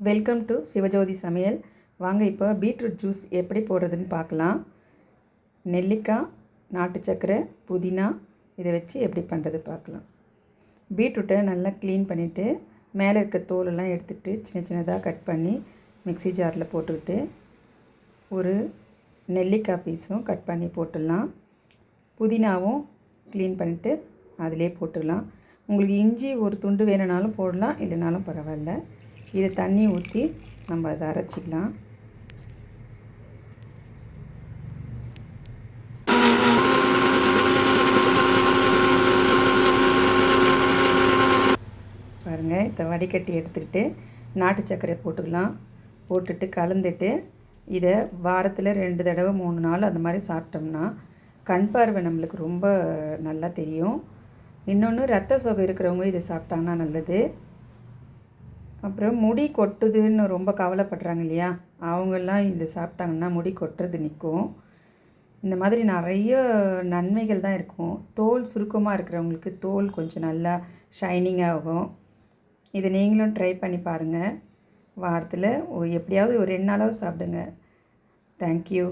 Welcome to Sivajothi சமையல். வாங்க இப்போ பீட்ரூட் ஜூஸ் எப்படி போடுறதுன்னு பார்க்கலாம். நெல்லிக்காய், நாட்டு சர்க்கரை, புதினா இதை வச்சு எப்படி பண்ணுறது பார்க்கலாம். பீட்ரூட்டை நல்லா க்ளீன் பண்ணிவிட்டு மேலே இருக்க தோலெல்லாம் எடுத்துகிட்டு சின்ன சின்னதாக கட் பண்ணி மிக்ஸி ஜாரில் போட்டுக்கிட்டு ஒரு நெல்லிக்காய் பீஸும் கட் பண்ணி போட்டுடலாம். புதினாவும் க்ளீன் பண்ணிவிட்டு அதிலே போட்டுடலாம். உங்களுக்கு இஞ்சி ஒரு துண்டு வேணுனாலும் போடலாம், இல்லைனாலும் பரவாயில்ல. இதை தண்ணி ஊற்றி நம்ம அதை அரைச்சிக்கலாம். பாருங்கள், இதை வடிகட்டி எடுத்துக்கிட்டு நாட்டு சர்க்கரை போட்டுக்கலாம். போட்டுட்டு கலந்துட்டு இதை வாரத்தில் 2 தடவை 3 நாள் அந்த மாதிரி சாப்பிட்டோம்னா கண் பார்வை நம்மளுக்கு ரொம்ப நல்லா தெரியும். இன்னொன்று, ரத்த சோகை இருக்கிறவங்க இதை சாப்பிட்டாங்கன்னா நல்லது. அப்புறம் முடி கொட்டுதுன்னு ரொம்ப கவலைப்படுறாங்க இல்லையா, அவங்கெல்லாம் இது சாப்பிட்டாங்கன்னா முடி கொட்டுறது நிற்கும். இந்த மாதிரி நிறைய நன்மைகள் தான் இருக்கும். தோல் சுருக்கமாக இருக்கிறவங்களுக்கு தோல் கொஞ்சம் நல்லா ஷைனிங் ஆகும். இதை நீங்களும் ட்ரை பண்ணி பாருங்கள். வாரத்தில் எப்படியாவது ஒரு 2 நாளாவது சாப்பிடுங்க. தேங்க்யூ.